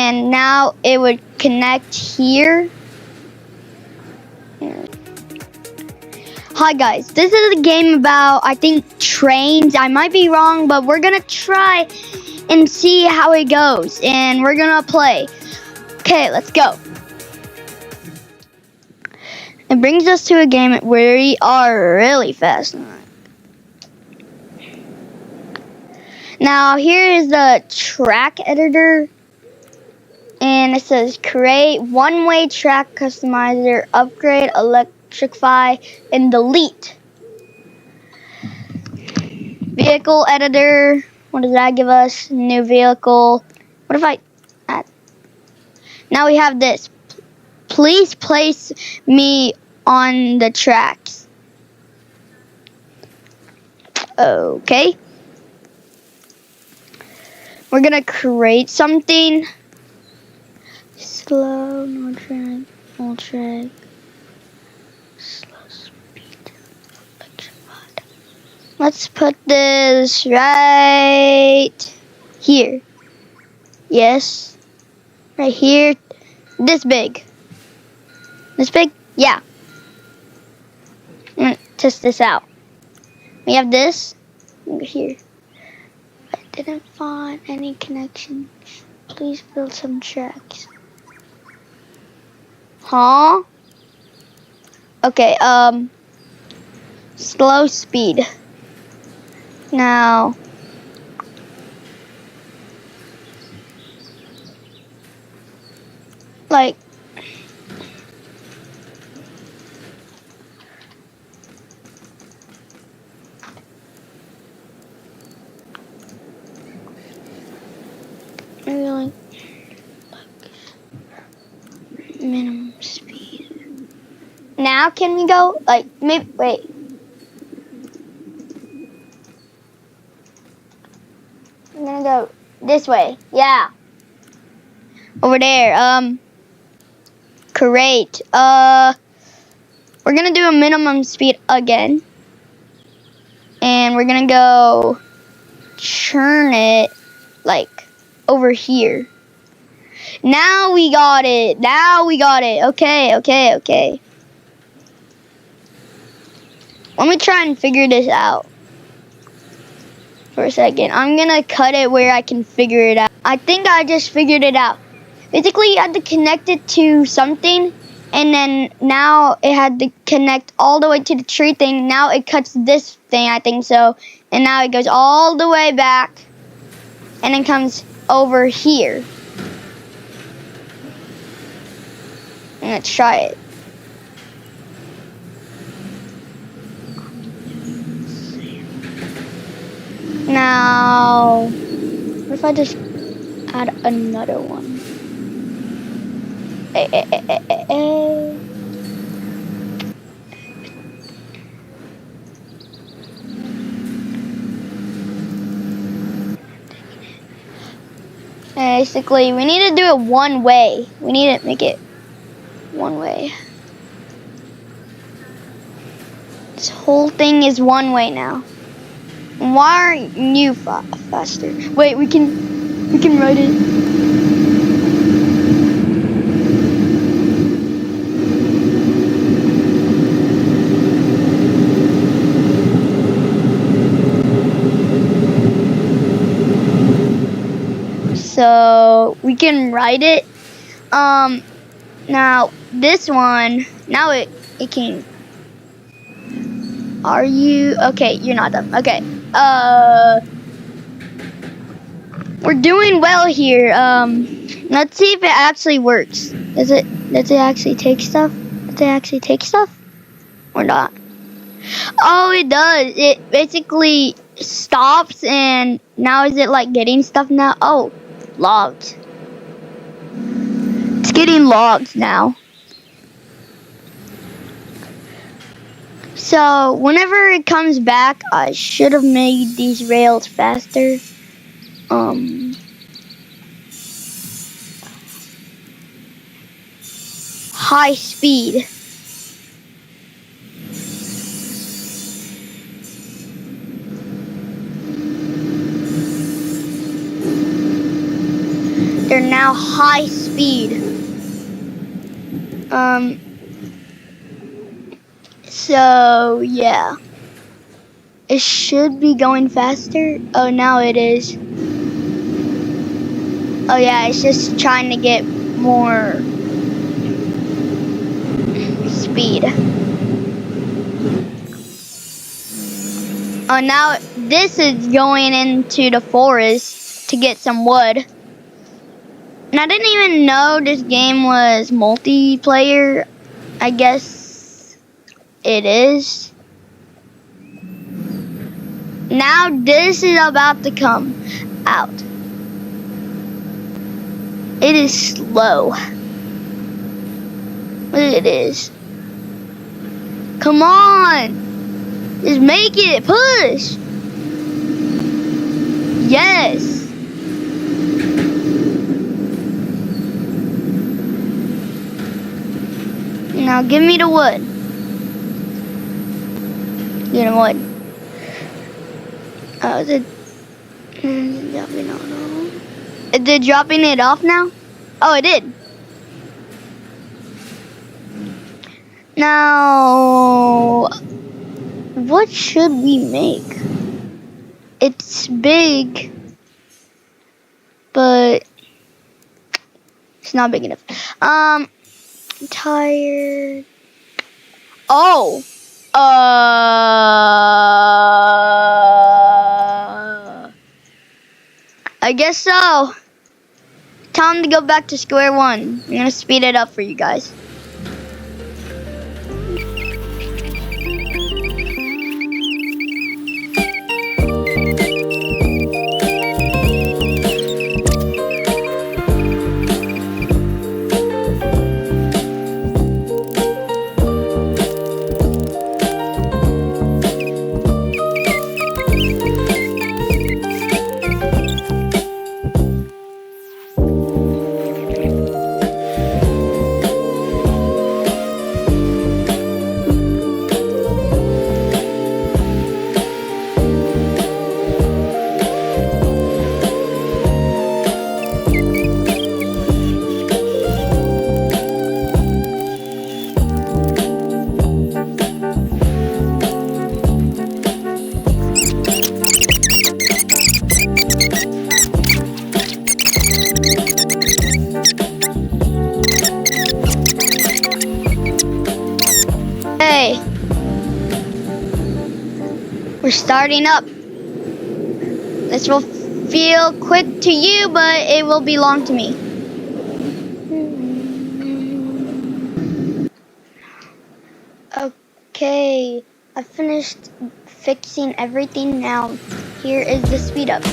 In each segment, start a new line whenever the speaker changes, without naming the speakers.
and now it would connect here. Hi guys, this is a game about, I think, trains. I might be wrong, but we're gonna try and see how it goes, and we're gonna play. Okay, let's go. It brings us to a game where we are really fast. Now here is the track editor, and it says create one-way track customizer, upgrade, electrify, and delete. Vehicle editor, what does that give us? New vehicle. What if I add? Now we have this. Please place me on the tracks. Okay. We're gonna create something. Slow, no track, full track. Slow speed, electrified. Let's put this right here. Yes. Right here. This big. This big? Yeah. I'm gonna test this out. We have this over here. I didn't find any connections. Please build some tracks. Huh? Okay, slow speed. Now, like, maybe like minimum speed. Now can we go? Like, maybe, wait. I'm gonna go this way. Yeah. Over there. Create. We're gonna do a minimum speed again. And we're gonna go churn it like over here. Now we got it. Now we got it. Okay, okay, okay. Let me try and figure this out for a second. I'm gonna cut it where I can figure it out. I think I just figured it out. Basically, you had to connect it to something, and then now it had to connect all the way to the tree thing. Now it cuts this thing, I think so. And now it goes all the way back, and then comes over here. Let's try it. Now, what if I just add another one? Basically, we need to do it one way. We need to make it one way. This whole thing is one way now. Why aren't you faster? Wait, we can write it. So we can write it. Now this one, now it can. Are you okay? You're not done. Okay. We're doing well here. Let's see if it actually works. Does it actually take stuff? Does it actually take stuff? Or not? Oh, it does. It basically stops, and now is it like getting stuff now? Oh, logged. It's getting logged now. So whenever it comes back, I should have made these rails faster. High speed. They're now now high speed. So yeah. It should be going faster. Oh, now it is. Oh yeah, it's just trying to get more speed. Oh, now this is going into the forest to get some wood. And I didn't even know this game was multiplayer. I guess it is. Now this is about to come out. It is slow. But it is. Come on! Just make it! Push! Yes! Now give me the wood. Get the wood. Oh, is it dropping off? Is it dropping it off now? Oh, it did. Now, what should we make? It's big, but it's not big enough. I'm tired. Oh. I guess so. Time to go back to square one. I'm gonna speed it up for you guys. Hey, we're starting up. This will feel quick to you, but it will be long to me. Okay, I finished fixing everything now. Here is the speed up.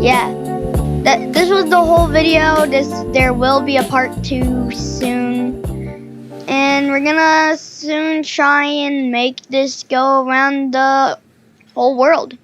yeah, this was the whole video. There will be a part 2 soon, and we're gonna soon try and make this go around the whole world.